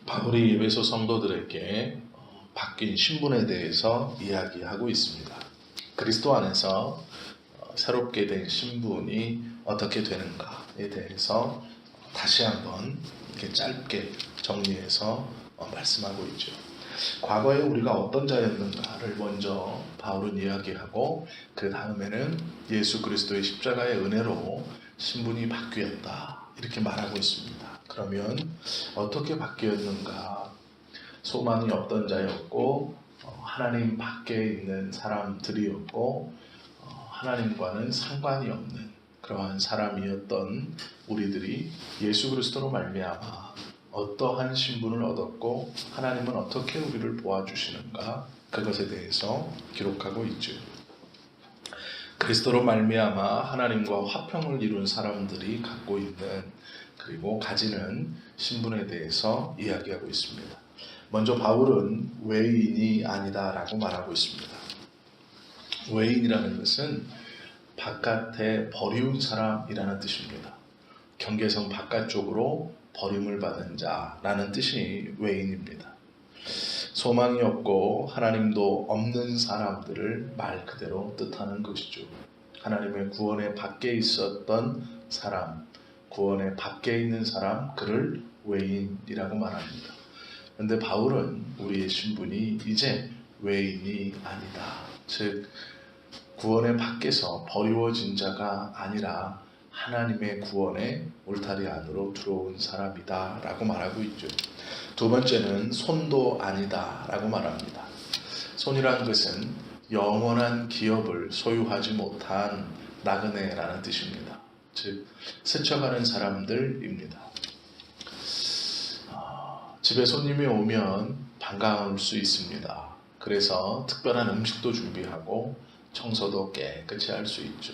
바울이 에베소 성도들에게 바뀐 신분에 대해서 이야기하고 있습니다. 그리스도 안에서 새롭게 된 신분이 어떻게 되는가에 대해서 다시 한번 이렇게 짧게 정리해서 말씀하고 있죠. 과거에 우리가 어떤 자였는가를 먼저 바울은 이야기하고 그 다음에는 예수 그리스도의 십자가의 은혜로 신분이 바뀌었다 이렇게 말하고 있습니다. 그러면 어떻게 바뀌었는가? 소망이 없던 자였고 하나님 밖에 있는 사람들이었고 하나님과는 상관이 없는 그러한 사람이었던 우리들이 예수 그리스도로 말미암아 어떠한 신분을 얻었고 하나님은 어떻게 우리를 도와주시는가 그것에 대해서 기록하고 있죠. 그리스도로 말미암아 하나님과 화평을 이룬 사람들이 갖고 있는 그리고 가지는 신분에 대해서 이야기하고 있습니다. 먼저 바울은 외인이 아니다라고 말하고 있습니다. 외인이라는 것은 바깥에 버리운 사람이라는 뜻입니다. 경계선 바깥쪽으로 버림을 받은 자라는 뜻이 외인입니다. 소망이 없고 하나님도 없는 사람들을 말 그대로 뜻하는 것이죠. 하나님의 구원의 밖에 있었던 사람, 구원의 밖에 있는 사람, 그를 외인이라고 말합니다. 그런데 바울은 우리의 신분이 이제 외인이 아니다. 즉 구원의 밖에서 버리워진 자가 아니라 하나님의 구원의 울타리 안으로 들어온 사람이다 라고 말하고 있죠. 두 번째는 손도 아니다 라고 말합니다. 손이란 것은 영원한 기업을 소유하지 못한 나그네라는 뜻입니다. 즉 스쳐가는 사람들입니다. 집에 손님이 오면 반가울 수 있습니다. 그래서 특별한 음식도 준비하고 청소도 깨끗이 할 수 있죠.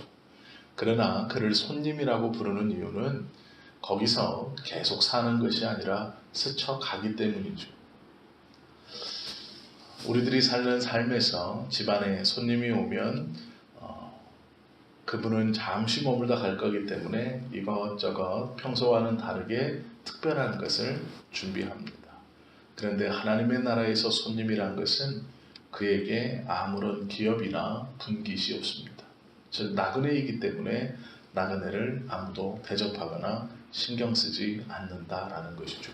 그러나 그를 손님이라고 부르는 이유는 거기서 계속 사는 것이 아니라 스쳐가기 때문이죠. 우리들이 사는 삶에서 집안에 손님이 오면 그분은 잠시 머물다 갈 거기 때문에 이것저것 평소와는 다르게 특별한 것을 준비합니다. 그런데 하나님의 나라에서 손님이란 것은 그에게 아무런 기업이나 분깃이 없습니다. 즉 나그네이기 때문에 나그네를 아무도 대접하거나 신경 쓰지 않는다라는 것이죠.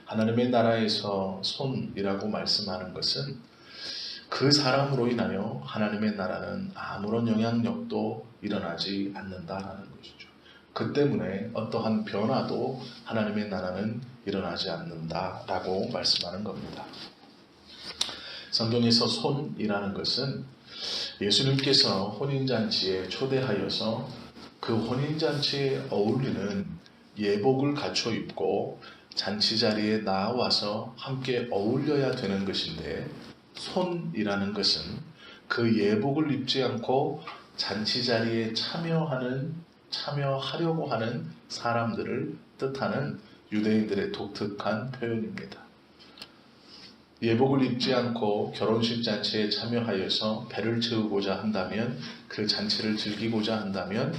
하나님의 나라에서 손이라고 말씀하는 것은 그 사람으로 인하여 하나님의 나라는 아무런 영향력도 일어나지 않는다라는 것이죠. 그 때문에 어떠한 변화도 하나님의 나라는 일어나지 않는다라고 말씀하는 겁니다. 성경에서 손이라는 것은 예수님께서 혼인잔치에 초대하여서 그 혼인잔치에 어울리는 예복을 갖춰 입고 잔치 자리에 나와서 함께 어울려야 되는 것인데 손이라는 것은 그 예복을 입지 않고 잔치 자리에 참여하려고 하는 사람들을 뜻하는 유대인들의 독특한 표현입니다. 예복을 입지 않고 결혼식 잔치에 참여하여서 배를 채우고자 한다면 그 잔치를 즐기고자 한다면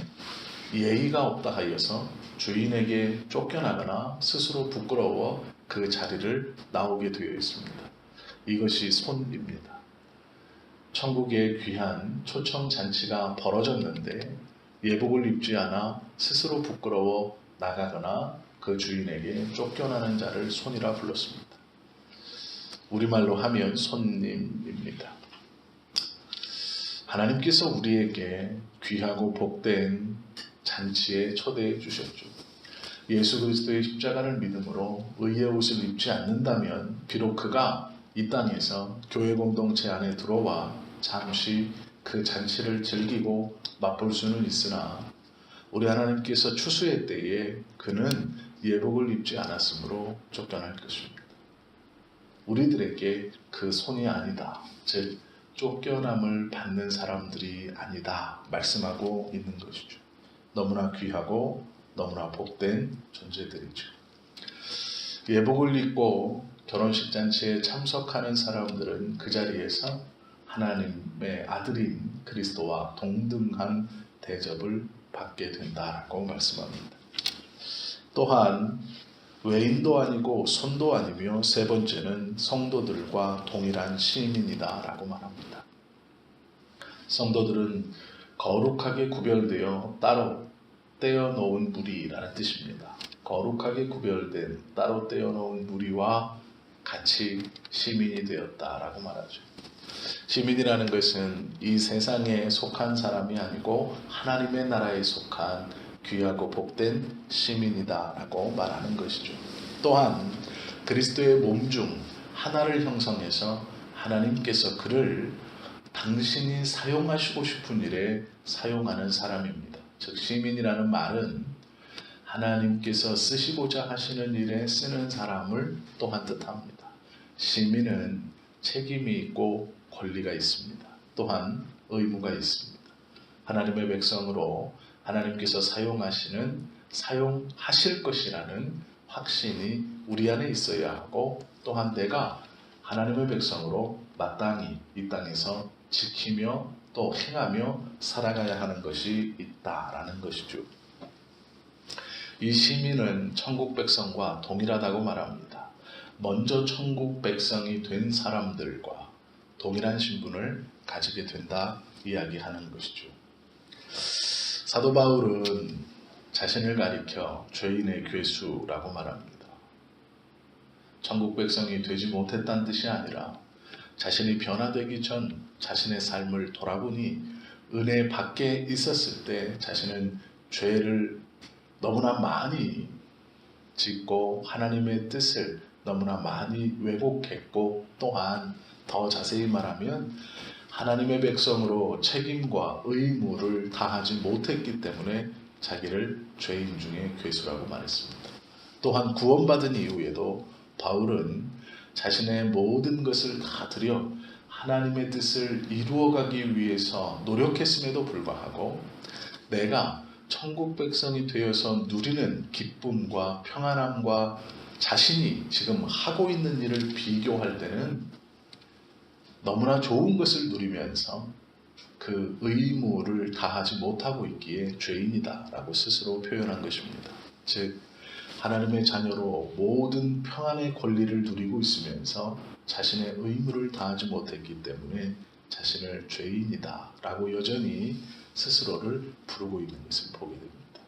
예의가 없다 하여서 주인에게 쫓겨나거나 스스로 부끄러워 그 자리를 나오게 되어 있습니다. 이것이 손입니다. 천국의 귀한 초청 잔치가 벌어졌는데 예복을 입지 않아 스스로 부끄러워 나가거나 그 주인에게 쫓겨나는 자를 손이라 불렀습니다. 우리말로 하면 손님입니다. 하나님께서 우리에게 귀하고 복된 잔치에 초대해 주셨죠. 예수 그리스도의 십자가를 믿음으로 의의 옷을 입지 않는다면 비록 그가 이 땅에서 교회 공동체 안에 들어와 잠시 그 잔치를 즐기고 맛볼 수는 있으나 우리 하나님께서 추수의 때에 그는 예복을 입지 않았으므로 쫓겨날 것입니다. 우리들에게 그 손이 아니다. 즉 쫓겨남을 받는 사람들이 아니다. 말씀하고 있는 것이죠. 너무나 귀하고 너무나 복된 존재들이죠. 예복을 입고 결혼식 잔치에 참석하는 사람들은 그 자리에서 하나님의 아들인 그리스도와 동등한 대접을 받게 된다고 말씀합니다. 또한 외인도 아니고 손도 아니며 세 번째는 성도들과 동일한 시민이다 라고 말합니다. 성도들은 거룩하게 구별되어 따로 떼어놓은 무리라는 뜻입니다. 거룩하게 구별된 따로 떼어놓은 무리와 같이 시민이 되었다라고 말하죠. 시민이라는 것은 이 세상에 속한 사람이 아니고 하나님의 나라에 속한 귀하고 복된 시민이다라고 말하는 것이죠. 또한 그리스도의 몸 중 하나를 형성해서 하나님께서 그를 당신이 사용하시고 싶은 일에 사용하는 사람입니다. 즉 시민이라는 말은 하나님께서 쓰시고자 하시는 일에 쓰는 사람을 또한 뜻합니다. 시민은 책임이 있고 권리가 있습니다. 또한 의무가 있습니다. 하나님의 백성으로 하나님께서 사용하실 것이라는 확신이 우리 안에 있어야 하고, 또한 내가 하나님의 백성으로 마땅히 이 땅에서 지키며 또 행하며 살아가야 하는 것이 있다라는 것이죠. 이 시민은 천국 백성과 동일하다고 말합니다. 먼저 천국 백성이 된 사람들과 동일한 신분을 가지게 된다 이야기하는 것이죠. 사도 바울은 자신을 가리켜 죄인의 괴수라고 말합니다. 천국 백성이 되지 못했다는 뜻이 아니라 자신이 변화되기 전 자신의 삶을 돌아보니 은혜 밖에 있었을 때 자신은 죄를 너무나 많이 짓고 하나님의 뜻을 너무나 많이 왜곡했고, 또한 더 자세히 말하면 하나님의 백성으로 책임과 의무를 다하지 못했기 때문에 자기를 죄인 중에 괴수라고 말했습니다. 또한 구원받은 이후에도 바울은 자신의 모든 것을 다 들여 하나님의 뜻을 이루어가기 위해서 노력했음에도 불구하고 내가 천국 백성이 되어서 누리는 기쁨과 평안함과 자신이 지금 하고 있는 일을 비교할 때는 너무나 좋은 것을 누리면서 그 의무를 다하지 못하고 있기에 죄인이다 라고 스스로 표현한 것입니다. 즉 하나님의 자녀로 모든 평안의 권리를 누리고 있으면서 자신의 의무를 다하지 못했기 때문에 자신을 죄인이다 라고 여전히 스스로를 부르고 있는 것을 보게 됩니다.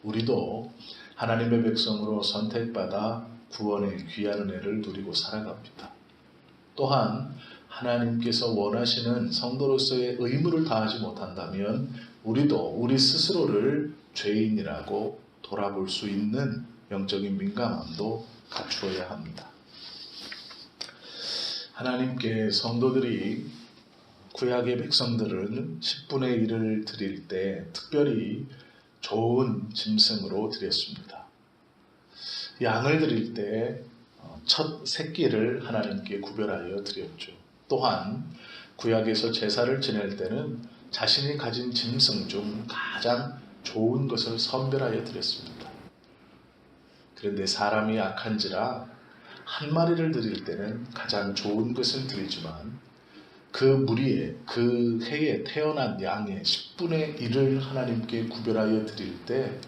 우리도 하나님의 백성으로 선택받아 구원의 귀한 은혜를 누리고 살아갑니다. 또한 하나님께서 원하시는 성도로서의 의무를 다하지 못한다면 우리도 우리 스스로를 죄인이라고 돌아볼 수 있는 영적인 민감함도 갖추어야 합니다. 하나님께 성도들이 구약의 백성들은 10분의 1을 드릴 때 특별히 좋은 짐승으로 드렸습니다. 양을 드릴 때 첫 새끼를 하나님께 구별하여 드렸죠. 또한 구약에서 제사를 지낼 때는 자신이 가진 짐승 중 가장 좋은 것을 선별하여 드렸습니다. 그런데 사람이 약한지라 한 마리를 드릴 때는 가장 좋은 것을 드리지만 그 무리에 그 해에 태어난 양의 10분의 1을 하나님께 구별하여 드릴 때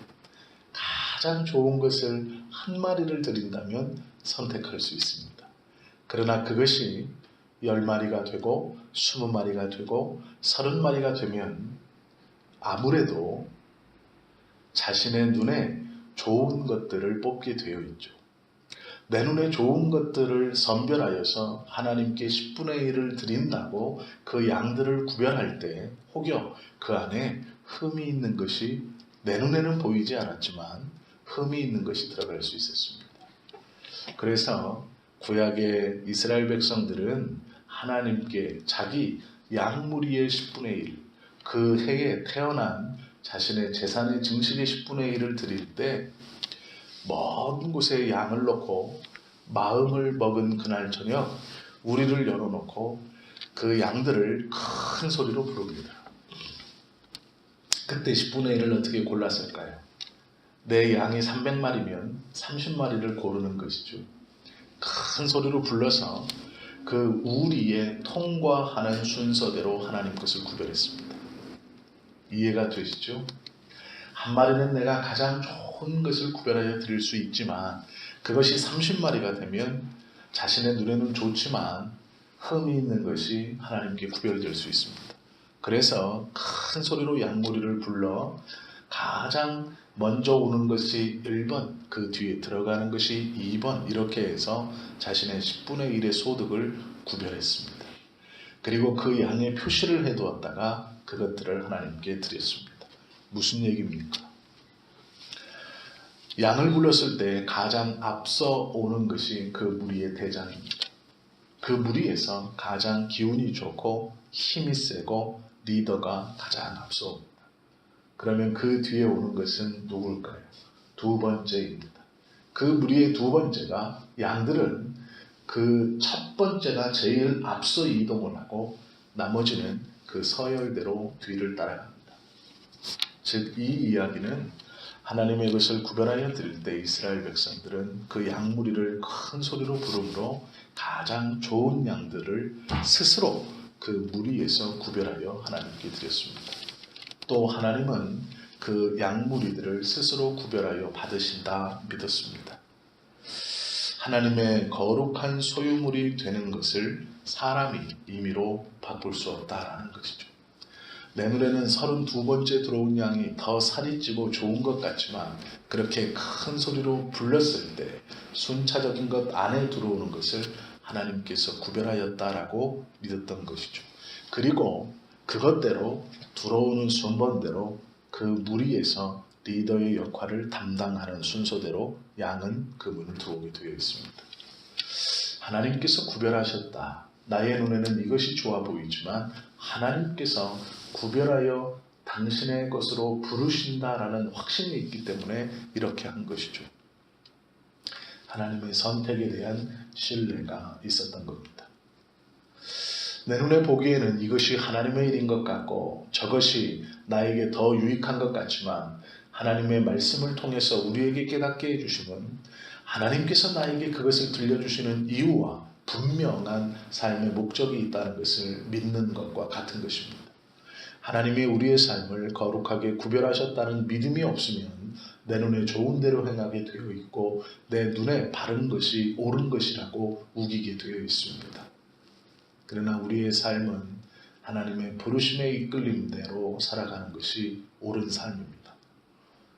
가장 좋은 것을 한 마리를 드린다면 선택할 수 있습니다. 그러나 그것이 10마리가 되고 20마리가 되고 30마리가 되면 아무래도 자신의 눈에 좋은 것들을 뽑게 되어 있죠. 내 눈에 좋은 것들을 선별하여서 하나님께 10분의 1을 드린다고 그 양들을 구별할 때 혹여 그 안에 흠이 있는 것이 내 눈에는 보이지 않았지만 흠이 있는 것이 들어갈 수 있었습니다. 그래서 구약의 이스라엘 백성들은 하나님께 자기 양무리의 10분의 1, 그 해에 태어난 자신의 재산의 증식의 10분의 1을 드릴 때 먼 곳에 양을 놓고 마음을 먹은 그날 저녁 우리를 열어놓고 그 양들을 큰 소리로 부릅니다. 그때 10분의 1을 어떻게 골랐을까요? 내 양이 300마리면 30마리를 고르는 것이죠. 큰 소리로 불러서 그 우리에 통과하는 순서대로 하나님 것을 구별했습니다. 이해가 되시죠? 한 마리는 내가 가장 좋은 것을 구별하여 드릴 수 있지만 그것이 30마리가 되면 자신의 눈에는 좋지만 흠이 있는 것이 하나님께 구별될 수 있습니다. 그래서 큰 소리로 양무리를 불러 가장 먼저 오는 것이 1번, 그 뒤에 들어가는 것이 2번, 이렇게 해서 자신의 10분의 1의 소득을 구별했습니다. 그리고 그 양의 표시를 해두었다가 그것들을 하나님께 드렸습니다. 무슨 얘기입니까? 양을 불렀을 때 가장 앞서 오는 것이 그 무리의 대장입니다. 그 무리에서 가장 기운이 좋고 힘이 세고 리더가 가장 앞서 옵니다. 그러면 그 뒤에 오는 것은 누굴까요? 두 번째입니다. 그 무리의 두 번째가, 양들은 그 첫 번째가 제일 앞서 이동을 하고 나머지는 그 서열대로 뒤를 따라갑니다. 즉, 이 이야기는 하나님의 것을 구별하여 드릴 때 이스라엘 백성들은 그 양무리를 큰 소리로 부르므로 가장 좋은 양들을 스스로 그 무리에서 구별하여 하나님께 드렸습니다. 또 하나님은 그 양무리들을 스스로 구별하여 받으신다 믿었습니다. 하나님의 거룩한 소유물이 되는 것을 사람이 임의로 바꿀 수 없다라는 것이죠. 내 눈에는 32번째 들어온 양이 더 살이 찌고 좋은 것 같지만 그렇게 큰 소리로 불렀을 때 순차적인 것 안에 들어오는 것을 하나님께서 구별하였다라고 믿었던 것이죠. 그리고 그것대로 들어오는 순번대로 그 무리에서 리더의 역할을 담당하는 순서대로 양은 그 문을 들어오게 되어 있습니다. 하나님께서 구별하셨다. 나의 눈에는 이것이 좋아 보이지만 하나님께서 구별하여 당신의 것으로 부르신다라는 확신이 있기 때문에 이렇게 한 것이죠. 하나님의 선택에 대한 신뢰가 있었던 겁니다. 내 눈에 보기에는 이것이 하나님의 일인 것 같고 저것이 나에게 더 유익한 것 같지만 하나님의 말씀을 통해서 우리에게 깨닫게 해주시면 하나님께서 나에게 그것을 들려주시는 이유와 분명한 삶의 목적이 있다는 것을 믿는 것과 같은 것입니다. 하나님이 우리의 삶을 거룩하게 구별하셨다는 믿음이 없으면 내 눈에 좋은 대로 행하게 되어 있고 내 눈에 바른 것이 옳은 것이라고 우기게 되어 있습니다. 그러나 우리의 삶은 하나님의 부르심에 이끌림대로 살아가는 것이 옳은 삶입니다.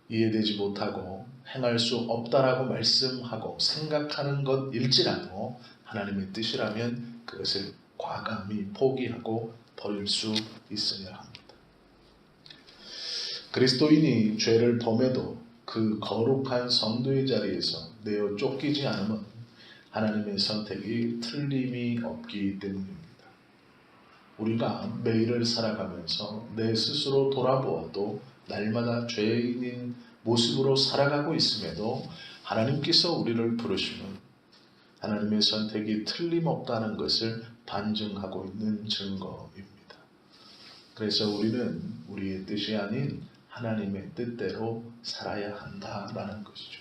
이해되지 못하고 행할 수 없다라고 말씀하고 생각하는 것일지라도 하나님의 뜻이라면 그것을 과감히 포기하고 버릴 수 있어야 합니다. 그리스도인이 죄를 범해도 그 거룩한 성도의 자리에서 내어 쫓기지 않으면 하나님의 선택이 틀림이 없기 때문입니다. 우리가 매일을 살아가면서 내 스스로 돌아보아도 날마다 죄인인 모습으로 살아가고 있음에도 하나님께서 우리를 부르시면 하나님의 선택이 틀림없다는 것을 반증하고 있는 증거입니다. 그래서 우리는 우리의 뜻이 아닌 하나님의 뜻대로 살아야 한다라는 것이죠.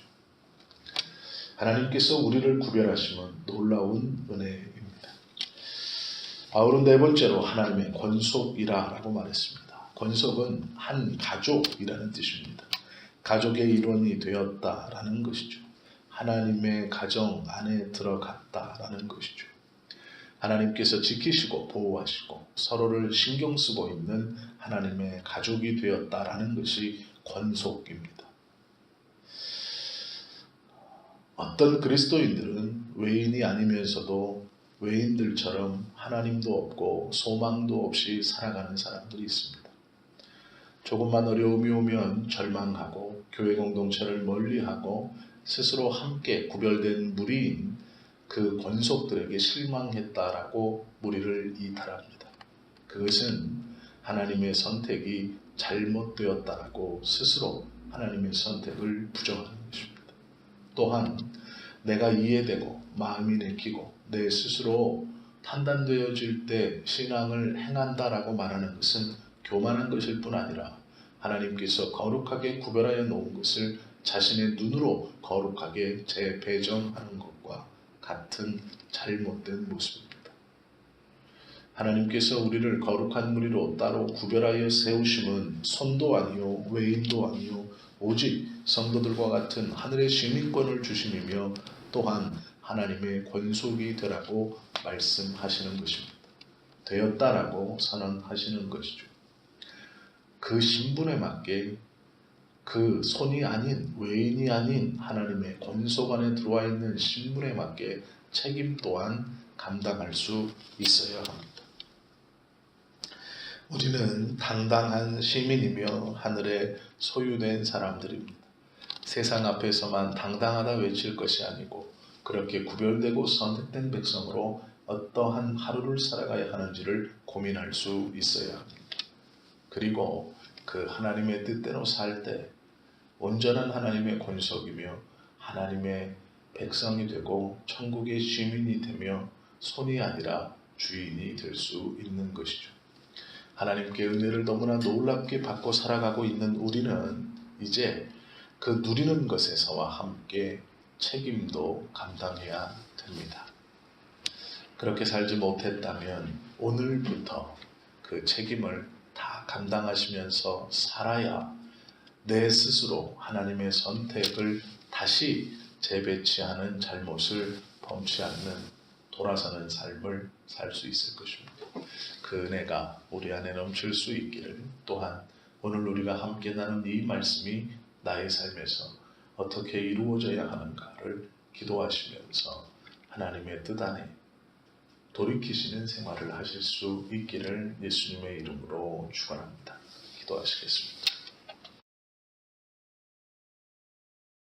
하나님께서 우리를 구별하시면 놀라운 은혜입니다. 바울은 네 번째로 하나님의 권속이라 라고 말했습니다. 권속은 한 가족이라는 뜻입니다. 가족의 일원이 되었다라는 것이죠. 하나님의 가정 안에 들어갔다라는 것이죠. 하나님께서 지키시고 보호하시고 서로를 신경 쓰고 있는 하나님의 가족이 되었다라는 것이 권속입니다. 어떤 그리스도인들은 외인이 아니면서도 외인들처럼 하나님도 없고 소망도 없이 살아가는 사람들이 있습니다. 조금만 어려움이 오면 절망하고 교회 공동체를 멀리하고 스스로 함께 구별된 무리인 그 권속들에게 실망했다라고 무리를 이탈합니다. 그것은 하나님의 선택이 잘못되었다라고 스스로 하나님의 선택을 부정하는 것입니다. 또한 내가 이해되고 마음이 내키고 내 스스로 판단되어질 때 신앙을 행한다라고 말하는 것은 교만한 것일 뿐 아니라 하나님께서 거룩하게 구별하여 놓은 것을 자신의 눈으로 거룩하게 재배정하는 것과 같은 잘못된 모습입니다. 하나님께서 우리를 거룩한 무리로 따로 구별하여 세우심은 손도 아니요 외인도 아니요 오직 성도들과 같은 하늘의 시민권을 주심이며 또한 하나님의 권속이 되라고 말씀하시는 것입니다. 되었다라고 선언하시는 것이죠. 그 신분에 맞게 그 손이 아닌 외인이 아닌 하나님의 권속 안에 들어와 있는 신분에 맞게 책임 또한 감당할 수 있어야 합니다. 우리는 당당한 시민이며 하늘에 소유된 사람들입니다. 세상 앞에서만 당당하다 외칠 것이 아니고 그렇게 구별되고 선택된 백성으로 어떠한 하루를 살아가야 하는지를 고민할 수 있어야 합니다. 그리고 그 하나님의 뜻대로 살 때 온전한 하나님의 권속이며 하나님의 백성이 되고 천국의 시민이 되며 손이 아니라 주인이 될 수 있는 것이죠. 하나님께 은혜를 너무나 놀랍게 받고 살아가고 있는 우리는 이제 그 누리는 것에서와 함께 책임도 감당해야 됩니다. 그렇게 살지 못했다면 오늘부터 그 책임을 다 감당하시면서 살아야 내 스스로 하나님의 선택을 다시 재배치하는 잘못을 범치 않는 돌아서는 삶을 살 수 있을 것입니다. 그 은혜가 우리 안에 넘칠 수 있기를, 또한 오늘 우리가 함께 나눈 이 말씀이 나의 삶에서 어떻게 이루어져야 하는가를 기도하시면서 하나님의 뜻 안에 돌이키시는 생활을 하실 수 있기를 예수님의 이름으로 축원합니다. 기도하시겠습니다.